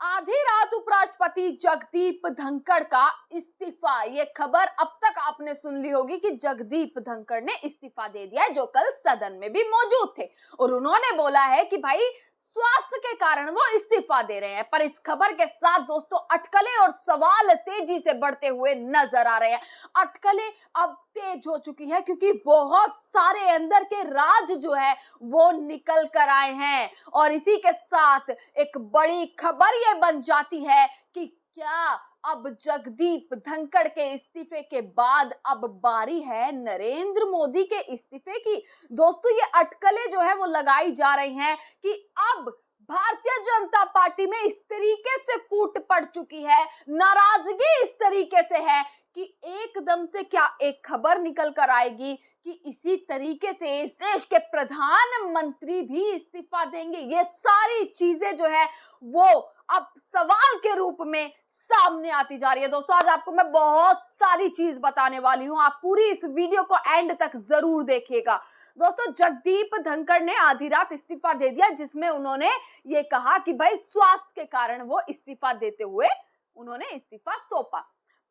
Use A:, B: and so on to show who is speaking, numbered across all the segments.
A: आधी रात उपराष्ट्रपति जगदीप धनखड़ का इस्तीफा। ये खबर अब तक आपने सुन ली होगी कि जगदीप धनखड़ ने इस्तीफा दे दिया है, जो कल सदन में भी मौजूद थे और उन्होंने बोला है कि भाई स्वास्थ्य के कारण वो इस्तीफा दे रहे हैं। पर इस खबर के साथ दोस्तों अटकलें और सवाल तेजी से बढ़ते हुए नजर आ रहे हैं। अटकलें अब तेज हो चुकी है क्योंकि बहुत सारे अंदर के राज जो है वो निकल कर आए हैं और इसी के साथ एक बड़ी खबर ये बन जाती है कि क्या अब जगदीप धनखड़ के इस्तीफे के बाद अब बारी है नरेंद्र मोदी के इस्तीफे की। दोस्तों ये अटकलें जो है वो लगाई जा रही हैं कि अब भारतीय जनता पार्टी में इस तरीके से फूट पड़ चुकी है, नाराजगी इस तरीके से है कि एकदम से क्या एक खबर निकल कर आएगी कि इसी तरीके से इस देश के प्रधानमंत्री भी इस्तीफा देंगे। ये सारी चीजें जो है वो अब सवाल के रूप में सामने आती जा रही है। दोस्तों आज आपको मैं बहुत सारी चीज बताने वाली हूं, आप पूरी इस वीडियो को एंड तक जरूर देखिएगा। दोस्तों जगदीप धनखड़ ने आधी रात इस्तीफा दे दिया, जिसमें उन्होंने ये कहा कि भाई स्वास्थ्य के कारण वो इस्तीफा देते हुए उन्होंने इस्तीफा सौंपा।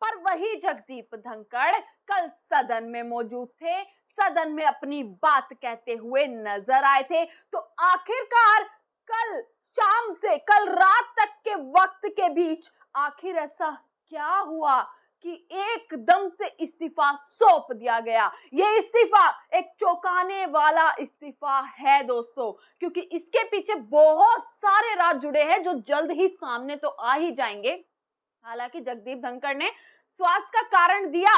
A: पर वही जगदीप धनखड़ कल सदन में मौजूद थे, सदन में अपनी बात कहते हुए नजर आए थे। तो आखिरकार कल शाम से कल रात तक के वक्त के बीच आखिर ऐसा क्या हुआ कि एकदम से इस्तीफा सौंप दिया गया। ये इस्तीफा एक चौंकाने वाला इस्तीफा है दोस्तों, क्योंकि इसके पीछे बहुत सारे राज जुड़े हैं जो जल्द ही सामने तो आ ही जाएंगे। हालांकि जगदीप धनखड़ ने स्वास्थ्य का कारण दिया,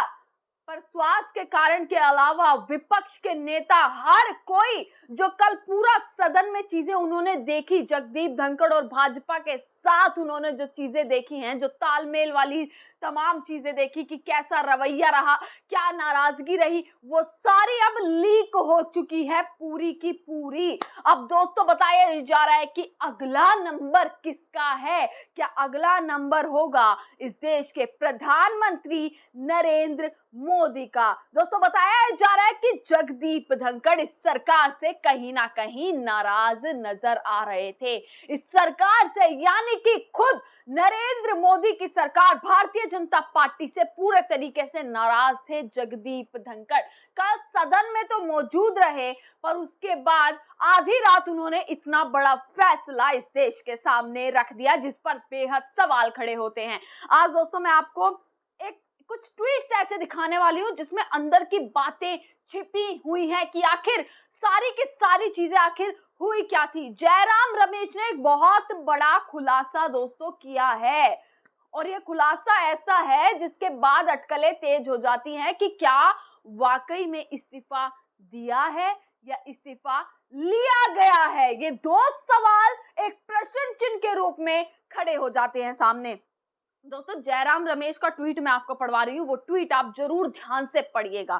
A: पर स्वास्थ्य के कारण के अलावा विपक्ष के नेता हर कोई जो कल पूरा सदन में चीजें उन्होंने देखी, जगदीप धनखड़ और भाजपा के साथ उन्होंने जो चीजें देखी हैं, जो तालमेल वाली तमाम चीजें देखी कि कैसा रवैया रहा, क्या नाराजगी रही, वो सारी अब लीक हो चुकी है पूरी की पूरी। अब दोस्तों बताया जा रहा है कि अगला नंबर किसका है। क्या अगला नंबर होगा इस देश के प्रधानमंत्री नरेंद्र मोदी का। दोस्तों बताया जा रहा है कि जगदीप धनखड़ इस सरकार से कहीं ना कहीं नाराज नजर आ रहे थे। इस सरकार से यानी कि खुद नरेंद्र मोदी की सरकार भारतीय जनता पार्टी से पूरे तरीके से नाराज थे जगदीप धनखड़। कल सदन में तो मौजूद रहे, पर उसके बाद आधी रात उन्होंने इतना बड़ा फैसला इस देश के सामने रख दिया जिस पर बेहद सवाल खड़े होते हैं। आज दोस्तों मैं आपको कुछ ट्वीट्स ऐसे दिखाने वाली हूं जिसमें अंदर की बातें छिपी हुई हैं कि आखिर सारी की सारी चीजें आखिर हुई क्या थी। जयराम रमेश ने एक बहुत बड़ा खुलासा दोस्तों किया है और यह खुलासा ऐसा है जिसके बाद अटकलें तेज हो जाती हैं कि क्या वाकई में इस्तीफा दिया है या इस्तीफा लिया गया है। ये दो सवाल एक प्रश्न चिन्ह के रूप में खड़े हो जाते हैं सामने। दोस्तों जयराम रमेश का ट्वीट मैं आपको पढ़वा रही हूँ, वो ट्वीट आप जरूर ध्यान से पढ़िएगा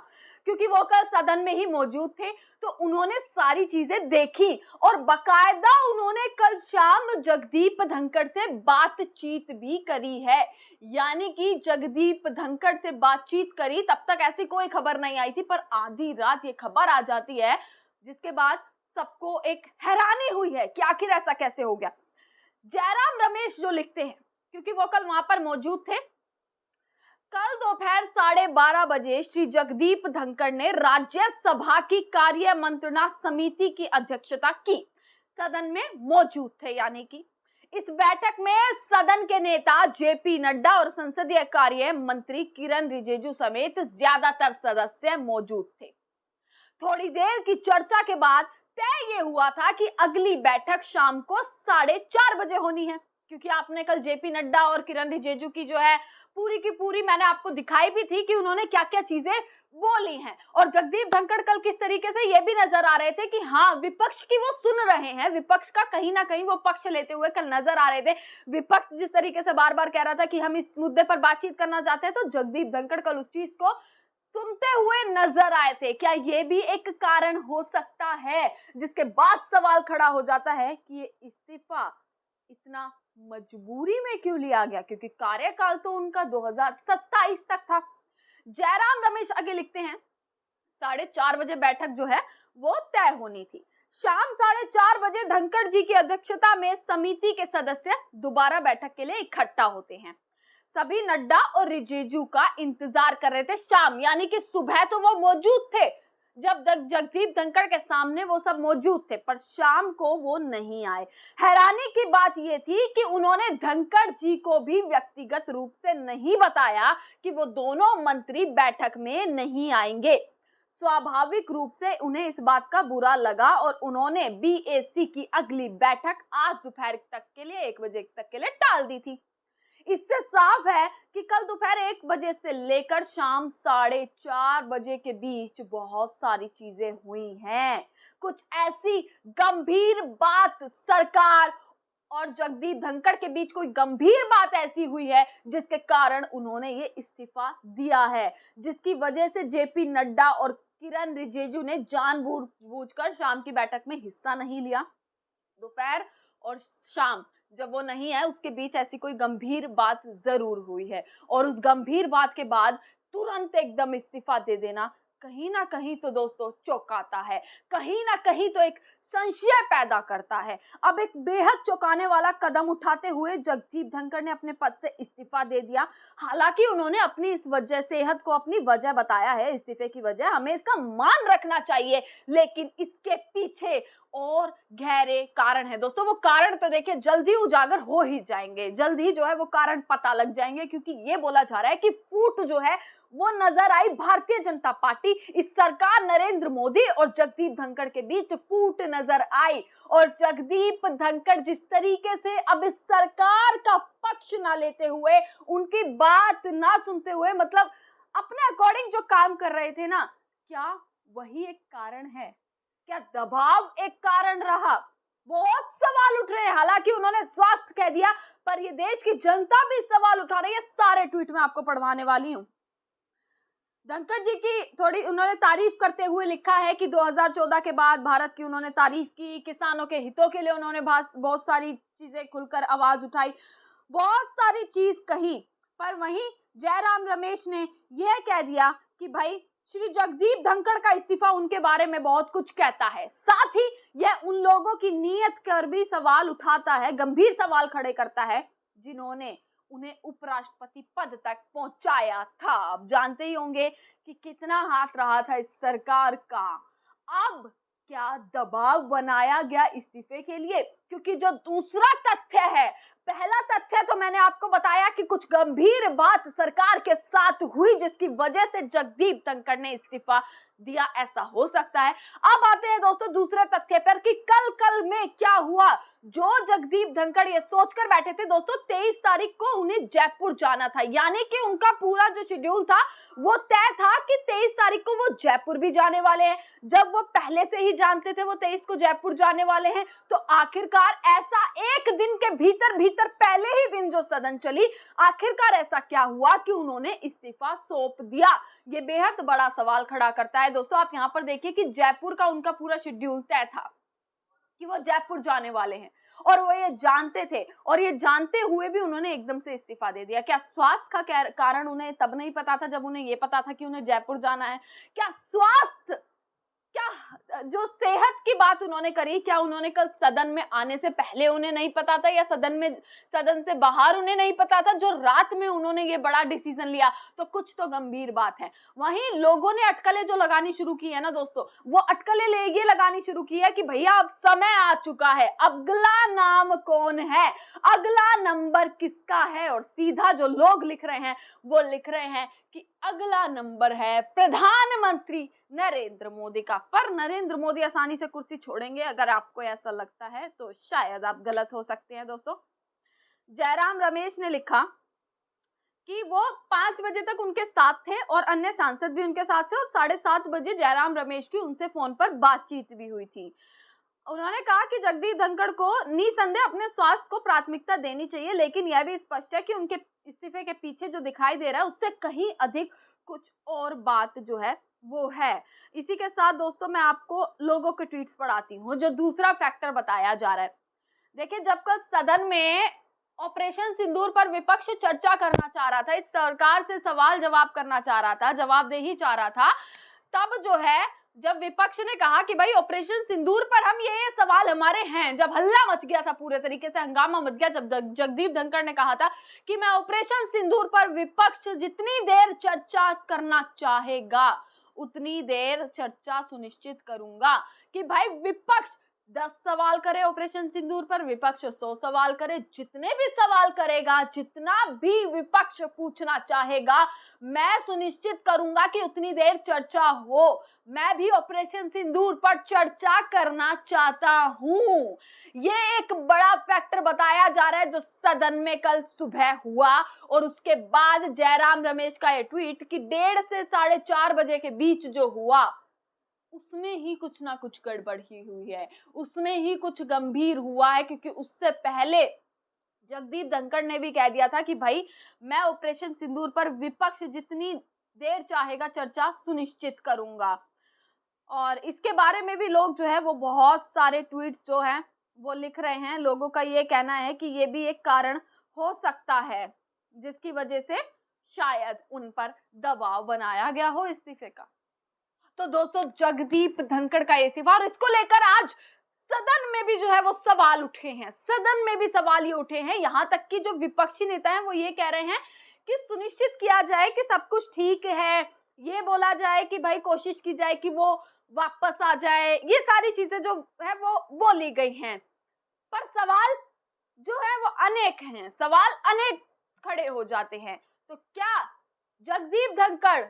A: क्योंकि वो कल सदन में ही मौजूद थे, तो उन्होंने सारी चीजें देखी और बकायदा उन्होंने कल शाम जगदीप धनखड़ से बातचीत भी करी है। यानी कि जगदीप धनखड़ से बातचीत करी, तब तक ऐसी कोई खबर नहीं आई थी, पर आधी रात ये खबर आ जाती है जिसके बाद सबको एक हैरानी हुई है कि आखिर ऐसा कैसे हो गया। जयराम रमेश जो लिखते हैं, क्योंकि वो कल वहां पर मौजूद थे, कल दोपहर 12:30 बजे श्री जगदीप धनखड़ ने राज्यसभा की कार्य मंत्रणा समिति की अध्यक्षता की। सदन में मौजूद थे, यानी कि इस बैठक में सदन के नेता जेपी नड्डा और संसदीय कार्य मंत्री किरण रिजिजू समेत ज्यादातर सदस्य मौजूद थे। थोड़ी देर की चर्चा के बाद तय ये हुआ था कि अगली बैठक शाम को 4:30 बजे होनी है, क्योंकि आपने कल जेपी नड्डा और किरण रिजिजू की जो है पूरी की पूरी मैंने आपको दिखाई भी थी कि उन्होंने क्या क्या चीजें बोली हैं। और जगदीप धनखड़ कल किस तरीके से ये भी नजर आ रहे थे कि हाँ विपक्ष की वो सुन रहे हैं, विपक्ष का कहीं ना कहीं वो पक्ष लेते हुए कल नजर आ रहे थे। विपक्ष जिस तरीके से बार बार कह रहा था कि हम इस मुद्दे पर बातचीत करना चाहते हैं, तो जगदीप धनखड़ कल उस चीज को सुनते हुए नजर आए थे। क्या ये भी एक कारण हो सकता है जिसके बाद सवाल खड़ा हो जाता है कि ये इस्तीफा इतना मजबूरी में क्यों लिया गया, क्योंकि कार्यकाल तो उनका 2027 तक था। जयराम रमेश आगे लिखते हैं 4:30 बजे बैठक जो है वो तय होनी थी। शाम 4:30 बजे धनखड़ जी की अध्यक्षता में समिति के सदस्य दोबारा बैठक के लिए इकट्ठा होते हैं। सभी नड्डा और रिजिजू का इंतजार कर रहे थे शाम, यानी कि सुबह तो वो मौजूद थे, जब जगदीप धनखड़ के सामने वो सब मौजूद थे, पर शाम को वो नहीं आए। हैरानी की बात ये थी कि उन्होंने धनखड़ जी को भी व्यक्तिगत रूप से नहीं बताया कि वो दोनों मंत्री बैठक में नहीं आएंगे। स्वाभाविक रूप से उन्हें इस बात का बुरा लगा और उन्होंने बीएसी की अगली बैठक आज दोपहर तक के लिए 1 बजे तक के लिए टाल दी थी। इससे साफ है कि कल दोपहर 1 बजे से लेकर शाम 4:30 बजे के बीच बहुत सारी चीजें हुई हैं। कुछ ऐसी गंभीर बात सरकार और जगदीप धनखड़ के बीच कोई गंभीर बात ऐसी हुई है जिसके कारण उन्होंने ये इस्तीफा दिया है, जिसकी वजह से जेपी नड्डा और किरण रिजिजू ने जानबूझकर शाम की बैठक में हिस्सा नहीं लिया। दोपहर और शाम जब वो नहीं है उसके बीच ऐसी कोई गंभीर बात जरूर हुई है, और उस गंभीर बात के बाद तुरंत एकदम इस्तीफा दे देना कहीं ना कहीं तो दोस्तों चौंकाता है, कहीं ना कहीं तो एक संशय पैदा करता है। अब एक बेहद चौंकाने वाला कदम उठाते हुए जगदीप धनखड़ ने अपने पद से इस्तीफा दे दिया। हालांकि उन्होंने अपनी इस वजह सेहत को अपनी वजह बताया है, इस्तीफे की वजह, हमें इसका मान रखना चाहिए, लेकिन इसके पीछे और गहरे कारण है दोस्तों। वो कारण तो देखिए जल्दी उजागर हो ही जाएंगे, जल्द ही जो है वो कारण पता लग जाएंगे, क्योंकि ये बोला जा रहा है कि फूट जो है वो नजर आई भारतीय जनता पार्टी, इस सरकार नरेंद्र मोदी और जगदीप धनखड़ के बीच फूट नजर आई। और जगदीप धनखड़ जिस तरीके से अब इस सरकार का पक्ष ना लेते हुए, उनकी बात ना सुनते हुए, मतलब अपने अकॉर्डिंग जो काम कर रहे थे ना, क्या वही एक कारण है? क्या दबाव एक कारण रहा? बहुत सवाल उठ रहे हैं। हालांकि उन्होंने स्वास्थ्य कह दिया, पर ये देश की जनता भी सवाल उठा रही है। सारे ट्वीट में आपको पढ़वाने वाली हूं। धनखड़ जी की थोड़ी उन्होंने तारीफ करते हुए लिखा है कि 2014 के बाद भारत की उन्होंने तारीफ की, किसानों के हितों के लिए उन्होंने बहुत सारी चीजें खुलकर आवाज उठाई, बहुत सारी चीज कही। पर वहीं जयराम रमेश ने यह कह दिया कि भाई श्री जगदीप धनखड़ का इस्तीफा उनके बारे में बहुत कुछ कहता है, साथ ही यह उन लोगों की नीयत कर भी सवाल उठाता है, गंभीर सवाल खड़े करता है, जिन्होंने उन्हें उपराष्ट्रपति पद तक पहुंचाया था। अब जानते ही होंगे कि कितना हाथ रहा था इस सरकार का। अब क्या दबाव बनाया गया इस्तीफे के लिए? क्योंकि जो दूसरा तथ्य है, पहला तथ्य तो मैंने आपको बताया कि कुछ गंभीर बात सरकार के साथ हुई जिसकी वजह से जगदीप धनखड़ ने इस्तीफा दिया, ऐसा हो सकता है। अब आते हैं दोस्तों दूसरे तथ्य पर कि कल में क्या हुआ। जो जगदीप धनखड़ ये सोचकर बैठे थे दोस्तों 23 तारीख को उन्हें जयपुर जाना था, यानी कि उनका पूरा जो शेड्यूल था वो तय था कि 23 तारीख को वो जयपुर भी जाने वाले हैं। जब वो पहले से ही जानते थे वो 23 को जयपुर जाने वाले हैं, तो आखिरकार ऐसा एक दिन के भीतर पहले ही दिन जो सदन चली, आखिरकार ऐसा क्या हुआ कि उन्होंने इस्तीफा सौंप दिया? ये बेहद बड़ा सवाल खड़ा करता है दोस्तों। आप यहाँ पर देखिए कि जयपुर का उनका पूरा शेड्यूल तय था कि वो जयपुर जाने वाले हैं, और वो ये जानते थे, और ये जानते हुए भी उन्होंने एकदम से इस्तीफा दे दिया। क्या स्वास्थ्य का कारण उन्हें तब नहीं पता था जब उन्हें ये पता था कि उन्हें जयपुर जाना है? क्या स्वास्थ्य, क्या जो सेहत की बात उन्होंने करी, क्या उन्होंने कल सदन में आने से पहले उन्हें नहीं पता था, या सदन से बाहर उन्हें नहीं पता था, जो रात में उन्होंने ये बड़ा डिसीजन लिया? तो कुछ तो गंभीर बात है। वहीं लोगों ने अटकलें जो लगानी शुरू की है ना दोस्तों, वो अटकलें ये लगानी शुरू की है कि भैया अब समय आ चुका है, अगला नाम कौन है, अगला नंबर किसका है? और सीधा जो लोग लिख रहे हैं वो लिख रहे हैं कि अगला नंबर है प्रधानमंत्री नरेंद्र मोदी का। पर नरेंद्र मोदी आसानी से कुर्सी छोड़ेंगे? अगर आपको ऐसा लगता है तो शायद आप गलत हो सकते हैं दोस्तों। जयराम रमेश ने लिखा कि वो 5 बजे तक उनके साथ थे और अन्य सांसद भी उनके साथ थे, और 7:30 बजे जयराम रमेश की उनसे फोन पर बातचीत भी हुई थी। उन्होंने कहा कि जगदीप धनखड़ को निसंदेह अपने स्वास्थ्य को प्राथमिकता देनी चाहिए, लेकिन यह भी स्पष्ट है कि उनके इस्तीफे के पीछे जो दिखाई दे रहा है उससे कहीं अधिक कुछ और बात जो है वो है। इसी के साथ दोस्तों मैं आपको लोगों के ट्वीट्स पढ़ाती हूँ जो दूसरा फैक्टर बताया जा रहा है। देखिए, जब कल सदन में ऑपरेशन सिंदूर पर विपक्ष चर्चा करना चाह रहा था, इस सरकार से सवाल जवाब करना चाह रहा था, जवाबदेही चाह रहा था, तब जो है जब विपक्ष ने कहा कि भाई ऑपरेशन सिंदूर पर हम ये सवाल हमारे हैं, जब हल्ला मच गया था, पूरे तरीके से हंगामा मच गया, जब जगदीप धनखड़ ने कहा था कि मैं ऑपरेशन सिंदूर पर विपक्ष जितनी देर चर्चा करना चाहेगा उतनी देर चर्चा सुनिश्चित करूंगा, कि भाई विपक्ष 10 सवाल करे ऑपरेशन सिंदूर पर, विपक्ष 100 सवाल करे, जितने भी सवाल करेगा, जितना भी विपक्ष पूछना चाहेगा, मैं सुनिश्चित करूंगा कि उतनी देर चर्चा हो। मैं भी ऑपरेशन सिंदूर पर चर्चा करना चाहता हूं। ये एक बड़ा फैक्टर बताया जा रहा है जो सदन में कल सुबह हुआ, और उसके बाद जयराम रमेश का ये ट्वीट कि 1:30 से 4:30 बजे के बीच जो हुआ उसमें ही कुछ ना कुछ गड़बड़ी हुई है, उसमें ही कुछ गंभीर हुआ है, क्योंकि उससे पहले जगदीप धनखड़ ने भी कह दिया था कि भाई मैं ऑपरेशन सिंदूर पर विपक्ष जितनी देर चाहेगा चर्चा सुनिश्चित करूंगा। और इसके बारे में भी लोग जो है वो बहुत सारे ट्वीट्स जो हैं वो लिख रहे हैं। लोगों का ये कहना है कि ये भी एक कारण हो सकता है जिसकी वजह से शायद उन पर दबाव बनाया गया हो इस्तीफे का। तो दोस्तों, जगदीप धनखड़ का इस्तीफा, और इसको लेकर आज सदन में भी जो है वो सवाल उठे हैं, सदन में भी सवाल ये उठे हैं, यहां तक कि जो विपक्षी नेता हैं वो ये कह रहे हैं कि सुनिश्चित किया जाए कि सब कुछ ठीक है, ये बोला जाए कि भाई कोशिश की जाए कि वो वापस आ जाए, ये सारी चीजें जो है वो बोली गई हैं। पर सवाल जो है वो अनेक हैं, सवाल अनेक खड़े हो जाते हैं। तो क्या जगदीप धनखड़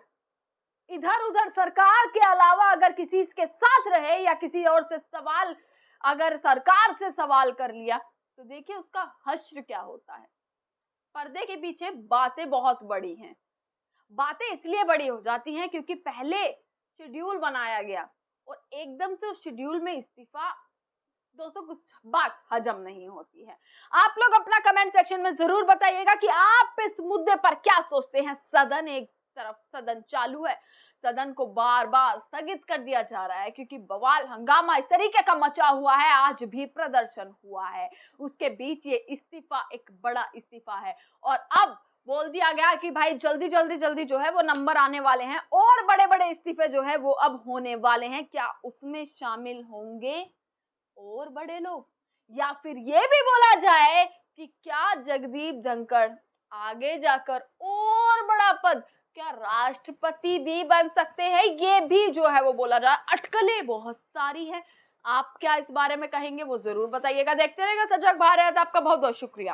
A: इधर उधर सरकार के अलावा अगर किसी के साथ रहे या किसी और से सवाल, अगर सरकार से सवाल कर लिया तो देखिए उसका हश्र क्या होता है। पर्दे के पीछे बातें बहुत बड़ी हैं। बातें इसलिए बड़ी हो जाती हैं क्योंकि पहले शेड्यूल बनाया गया और एकदम से उस शेड्यूल में इस्तीफा, दोस्तों कुछ बात हजम नहीं होती है। आप लोग अपना कमेंट सेक्शन में जरूर बताइएगा कि आप इस मुद्दे पर क्या सोचते हैं। सदन एक तरफ सदन चालू है, सदन को बार बार स्थगित कर दिया जा रहा है क्योंकि बवाल हंगामा इस तरीके का मचा हुआ है, आज भी प्रदर्शन हुआ है, उसके बीच ये इस्तीफा एक बड़ा इस्तीफा है। और अब बोल दिया गया कि भाई जल्दी जल्दी जल्दी जो है वो नंबर आने वाले हैं और बड़े बड़े इस्तीफे जो है वो अब होने वाले हैं। क्या उसमें शामिल होंगे और बड़े लोग, या फिर ये भी बोला जाए कि क्या जगदीप धनखड़ आगे जाकर और बड़ा पद, क्या राष्ट्रपति भी बन सकते हैं? ये भी जो है वो बोला जा रहा है। अटकलें बहुत सारी है। आप क्या इस बारे में कहेंगे वो जरूर बताइएगा। देखते रहेगा सजग भारत। आपका बहुत बहुत शुक्रिया।